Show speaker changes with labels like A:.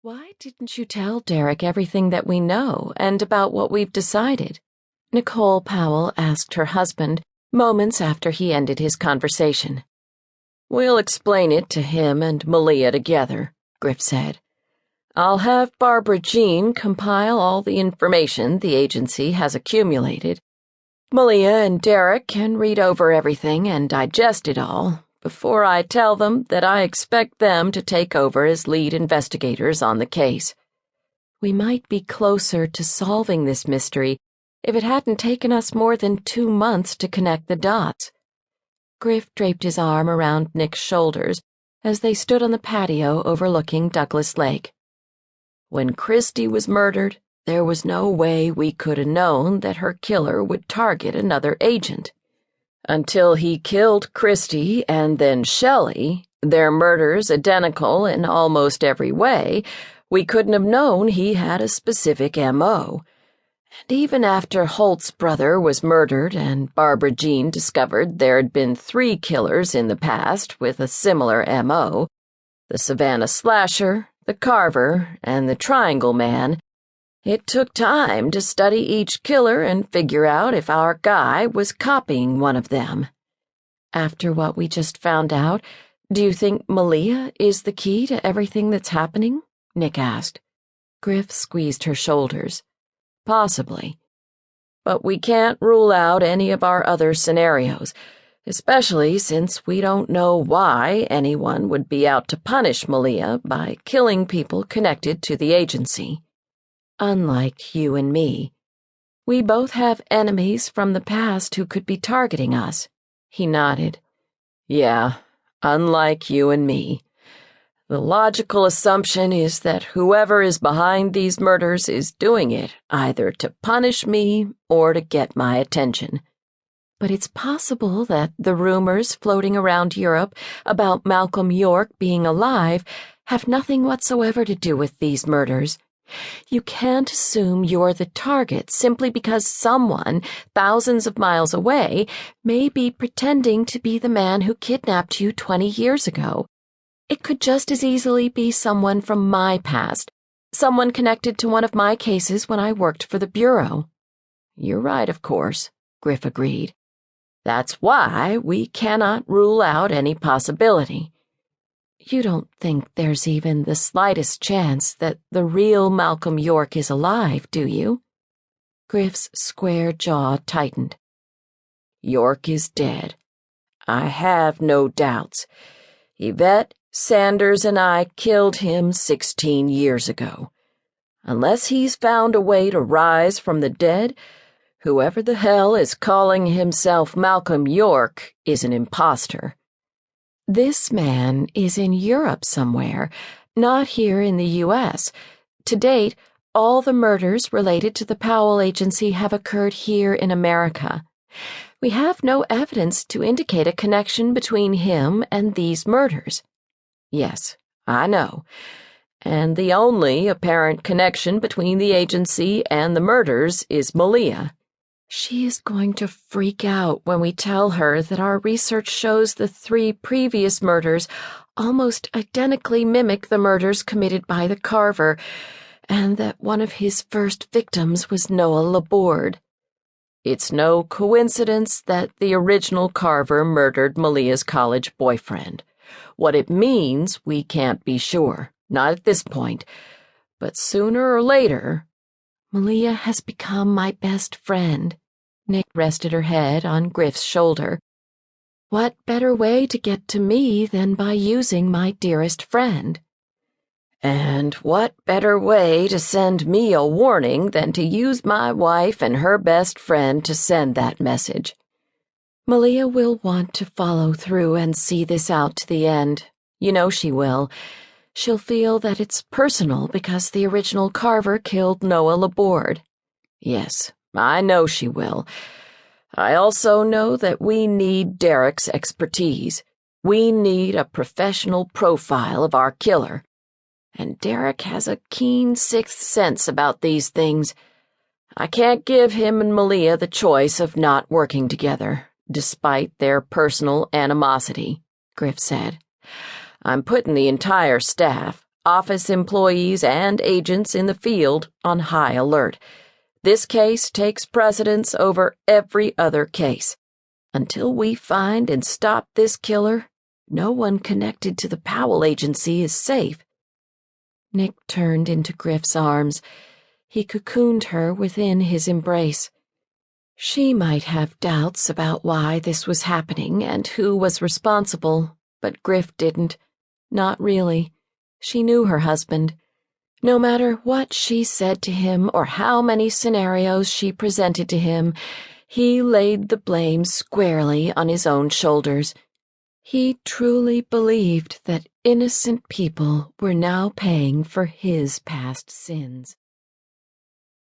A: Why didn't you tell Derek everything that we know and about what we've decided? Nicole Powell asked her husband moments after he ended his conversation.
B: We'll explain it to him and Maleah together, Griff said. I'll have Barbara Jean compile all the information the agency has accumulated. Maleah and Derek can read over everything and digest it all before I tell them that I expect them to take over as lead investigators on the case.
A: We might be closer to solving this mystery if it hadn't taken us more than 2 months to connect the dots. Griff draped his arm around Nick's shoulders as they stood on the patio overlooking Douglas Lake.
B: When Christie was murdered, there was no way we could have known that her killer would target another agent. Until he killed Christie and then Shelley, their murders identical in almost every way, we couldn't have known he had a specific M.O. And even after Holt's brother was murdered and Barbara Jean discovered there had been 3 killers in the past with a similar M.O., the Savannah Slasher, the Carver, and the Triangle Man, it took time to study each killer and figure out if our guy was copying one of them.
A: After what we just found out, do you think Maleah is the key to everything that's happening? Nick asked.
B: Griff squeezed her shoulders. Possibly. But we can't rule out any of our other scenarios, especially since we don't know why anyone would be out to punish Maleah by killing people connected to the agency.
A: Unlike you and me. We both have enemies from the past who could be targeting us. He nodded.
B: Yeah, unlike you and me. The logical assumption is that whoever is behind these murders is doing it either to punish me or to get my attention.
A: But it's possible that the rumors floating around Europe about Malcolm York being alive have nothing whatsoever to do with these murders. You can't assume you're the target simply because someone, thousands of miles away, may be pretending to be the man who kidnapped you 20 years ago. It could just as easily be someone from my past, someone connected to one of my cases when I worked for the Bureau.
B: You're right, of course, Griff agreed. That's why we cannot rule out any possibility.
A: You don't think there's even the slightest chance that the real Malcolm York is alive, do you?
B: Griff's square jaw tightened. York is dead. I have no doubts. Yvette, Sanders, and I killed him 16 years ago. Unless he's found a way to rise from the dead, whoever the hell is calling himself Malcolm York is an imposter.
A: This man is in Europe somewhere, not here in the U.S. To date, all the murders related to the Powell Agency have occurred here in America. We have no evidence to indicate a connection between him and these murders.
B: Yes, I know. And the only apparent connection between the agency and the murders is Maleah.
A: She is going to freak out when we tell her that our research shows the 3 previous murders almost identically mimic the murders committed by the Carver, and that one of his first victims was Noah Laborde.
B: It's no coincidence that the original Carver murdered Maleah's college boyfriend. What it means, we can't be sure, not at this point, but sooner or later...
A: Maleah has become my best friend. Nick rested her head on Griff's shoulder. What better way to get to me than by using my dearest friend?
B: And what better way to send me a warning than to use my wife and her best friend to send that message?
A: Maleah will want to follow through and see this out to the end. You know she will. She'll feel that it's personal because the original Carver killed Noah Laborde.
B: Yes, I know she will. I also know that we need Derek's expertise. We need a professional profile of our killer. And Derek has a keen 6th sense about these things. I can't give him and Maleah the choice of not working together, despite their personal animosity, Griff said. I'm putting the entire staff, office employees and agents in the field on high alert. This case takes precedence over every other case. Until we find and stop this killer, no one connected to the Powell Agency is safe."
A: Nick turned into Griff's arms. He cocooned her within his embrace. She might have doubts about why this was happening and who was responsible, but Griff didn't. Not really. She knew her husband. No matter what she said to him or how many scenarios she presented to him, he laid the blame squarely on his own shoulders. He truly believed that innocent people were now paying for his past sins.